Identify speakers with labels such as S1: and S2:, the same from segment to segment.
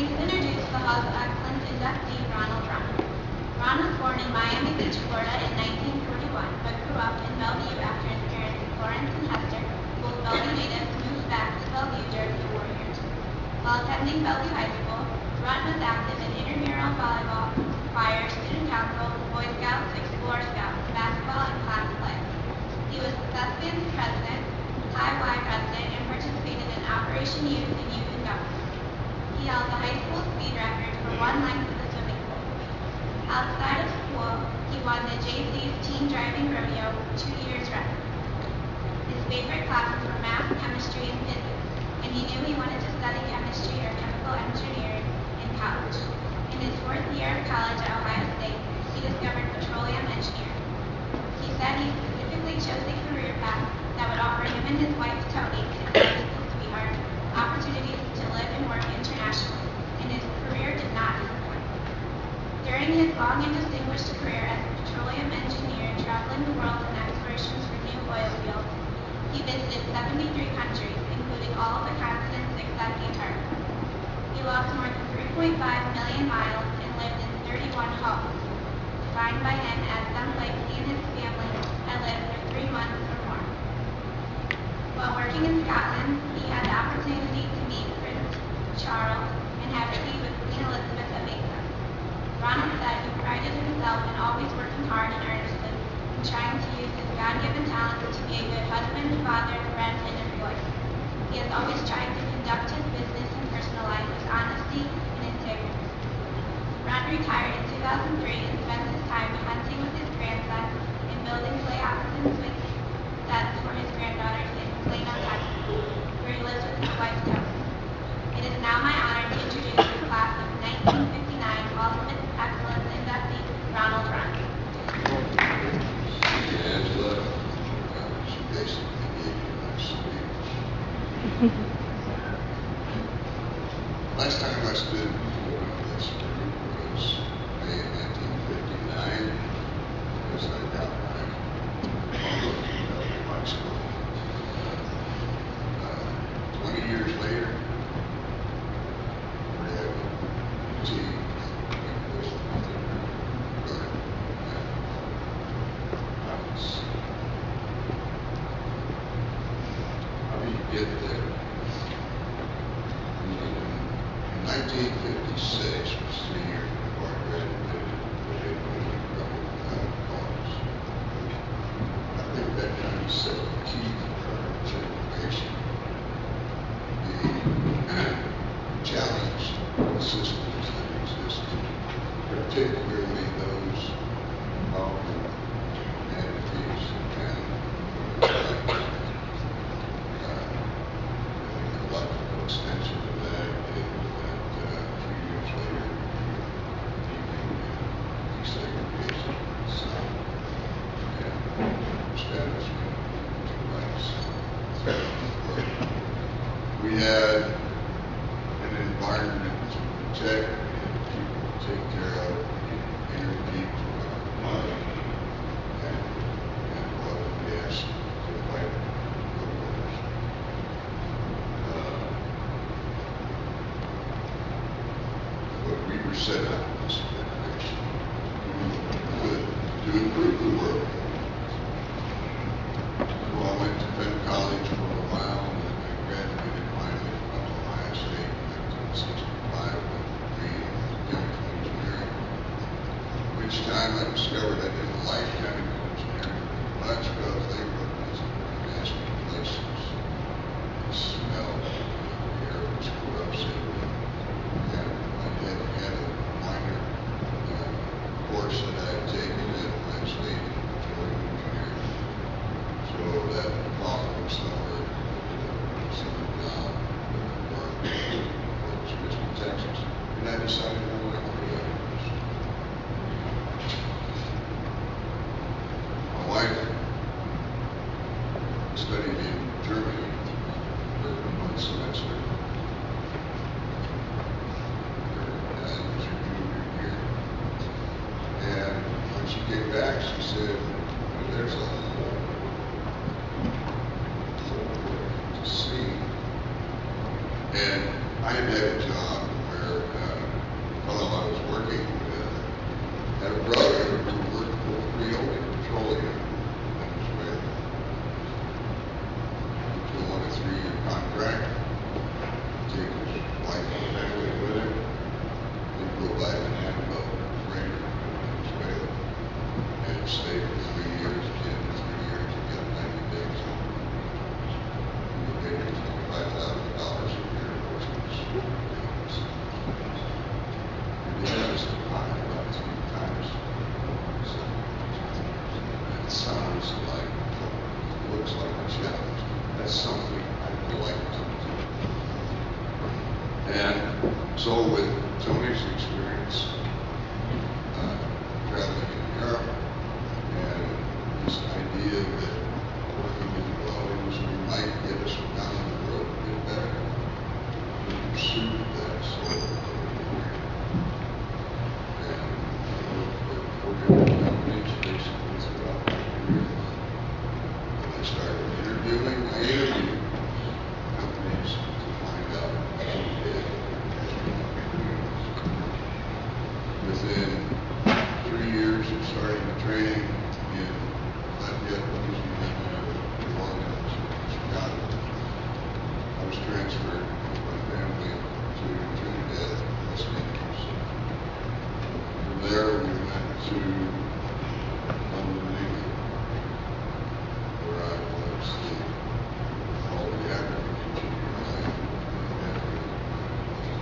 S1: Please introduce the Halls of Excellence inductee, RJRundt. Ron was born in Miami Beach, Florida in 1941, but grew up in Bellevue after his parents, Florence and Hester, both Bellevue natives, moved back to Bellevue during the war years. While attending Bellevue High School, Rundt was active in intramural volleyball, choir, student council, Boy Scouts, Explorer Scouts, basketball, and class play. He was the Thespians president, High Y president, and participated in Operation Youth and Youth in Government. He held the high school speed record for one length of the swimming pool. Outside of school, he won the JC's teen driving rodeo 2 years running. His favorite classes were math, chemistry, and physics, and he knew he wanted to study chemistry or chemical engineering in college. In his 4th year of college at Ohio State, he discovered petroleum engineering. He said he specifically chose a career path that would offer him and his wife, Toni, his high school sweetheart, opportunities to live and work internationally, and his career did not disappoint. During his long and distinguished career as a petroleum engineer traveling the world in explorations for new oil fields, he visited 73 countries, including all of the continents except Antarctica. He walked more than 3.5 million miles and lived in 31 homes, defined by him as some place he and his family had lived for 3 months or more. While working in Scotland, he had the opportunity to meet Prince Charles and have tea with Queen Elizabeth of England. Ronald said he prided himself in always working hard and earnestly and trying to use his God-given talents to be a good husband, father, friend, and employee. He has always tried to conduct his business and personal life with honesty and integrity. Ron retired in 2003 and spent his time hunting with his grandson and building playhouses and swing sets for his granddaughters in Plano, Texas, where he lives with his wife, Toni. It is now my honor to introduce the class of 1959 Halls of Excellence inductee, RJRundt.
S2: Angela, she basically gave you my speech. Last time I stood before this group was May 1959, as I got my Bellevue High School. 20 years later, we have a team. How do you get there? In 1956 was 3 years before I graduated, but it was a couple of college. I think that kind of set the key for our generation. The challenge the systems that existed, particularly those involving humanities and the logical extension of that is that a few years later, desegregation of the South and establishment of rights. We had an environment to protect and people to take care of, energy to our money, and oil and gas to fight the wars. But we were set up in this generation to improve the world. So I went to Penn College for a while, and then I graduated finally from Ohio State in 1965 with a degree in chemical engineering. Which time I discovered I didn't like chemical engineering much because they were these nasty places. The smell, the air was corrosive, and I had a minor course that I had taken at Ohio State in petroleum engineering. So that following summer, summer job in Houston, Texas, and I decided I wanted to go to university. My wife studied in Germany for 1 semester. Her dad was a junior year. And when she came back, she said, well, there's a whole world to see. And I had had a job where fellow I was working with had a brother who worked for Rio Petroleum in Venezuela. He was on a 3-year contract, take his wife and family with him, and go back and have a friend in Venezuela, and stay for 3 years, get 3 years, and get 90 days off. He was paid $25,000 a year, which was ridiculous. And he has to find about 3 times. So, it sounds like, looks like a challenge. That's something I'd like to do. And so with Tony's experience, traveling in Europe, and this idea that working in the oil industry might get us down the road a bit better, we pursued that sort of career. And I worked with 4 different companies basically throughout my career. When I started interviewing, I interviewed companies to find out how we did. Within 3 years of starting the training in Lafayette, Louisiana, New Orleans, Chicago, I was transferred with my family to Trinidad, West Indies. From there, we went to London, England, where I was all the African engineer and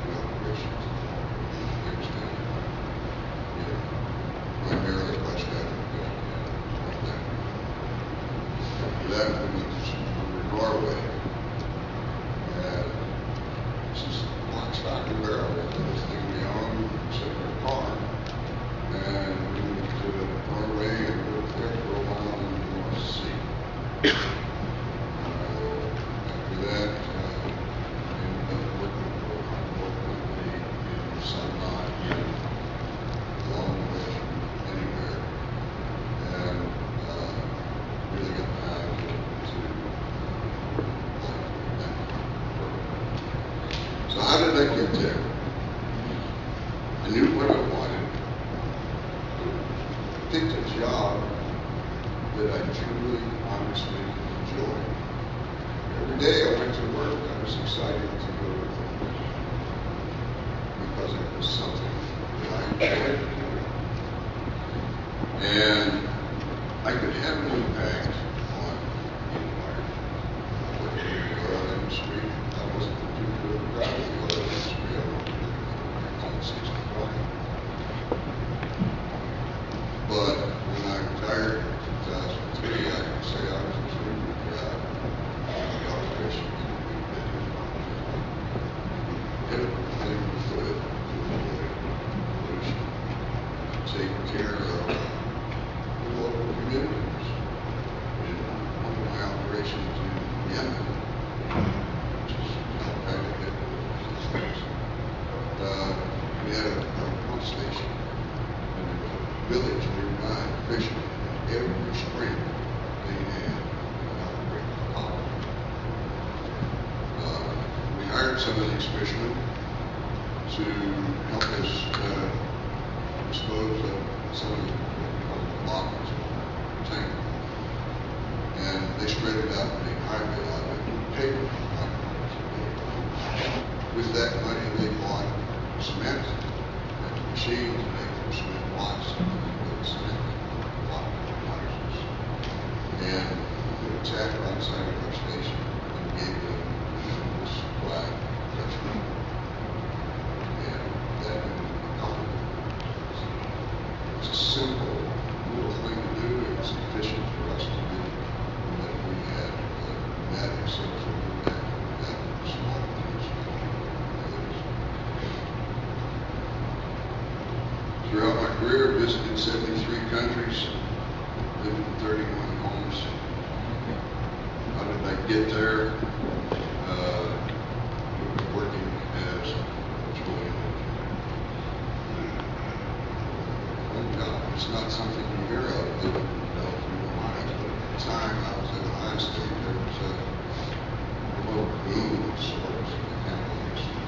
S2: the operations. Primarily West Africa and that. After that, we went to Norway. And this is lock, stock, and barrel. Everything we owned, except our car. And we went to Norway and worked there for a while in the North Sea. After that, I ended up working for a oil company in Sunlight, long way from anywhere, and really got down to that program. So how did I get there? I knew what I wanted. I picked a job that I truly, honestly enjoyed. Every day I went to work, I was excited to go to work because it was something that I enjoyed doing. And I could have an impact on the environment. Working in the oil industry, I wasn't too good proud of the oil industry. I worked in 1965. But when I retired in 2003, I can say I was extremely proud of the operations that we did. Everything we could to avoid pollution, take care of the local communities. In one of my operations in Yemen, which is kind of hit we had a pump station, and there was a village nearby, fishermen, and every spring they had an outbreak of cholera. We hired some of these fishermen to help us dispose of some of the bottles of tank. And they spread it out and they highway out of it, paper. With that money, they bought cement and machines to make cement blocks and cement block houses. And we put a tap outside of our station and gave them this flag touchdown. And that it's a simple little thing to do. It was efficient for us to do. And that we had that exception that small things. Throughout my career, visited 73 countries, lived in 31 homes. How did I get there? Working as a petroleum engineer. It's not something you hear of that through the lines, but at the time I was at Ohio State, there was a remote boom of sorts in the chemical industry.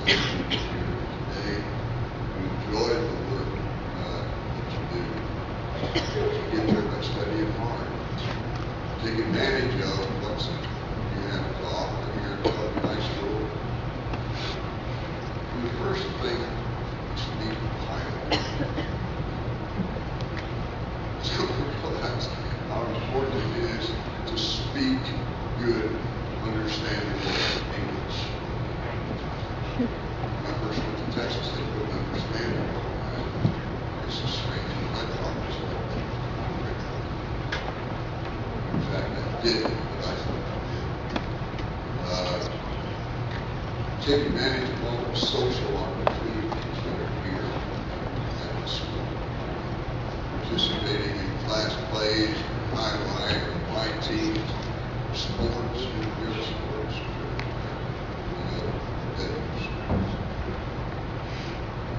S2: today. We enjoy the work that you do. You get there by studying hard. Take advantage of what's you have to offer here at Bellevue High School. And the first thing is to be compliant. So realize how important it is to speak good, understandable English. When I first went to Texas, they couldn't understand it. It's a strange thing. I thought it was in fact, I did, but I thought I did. Take advantage of all the social opportunities that are here at the school. Participating in class plays, highlight, white teams, sports, real sports, venues.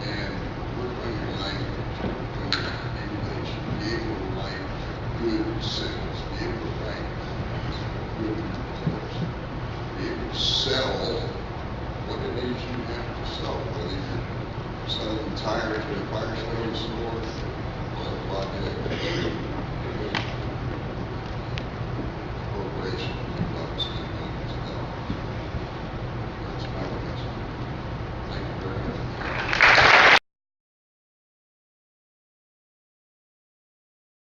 S2: And work on your language, work on your English, be able to write good sentences, be able to write good reports, be able to sell what it is you have to sell, whether you're selling tires at a Firestone store or a project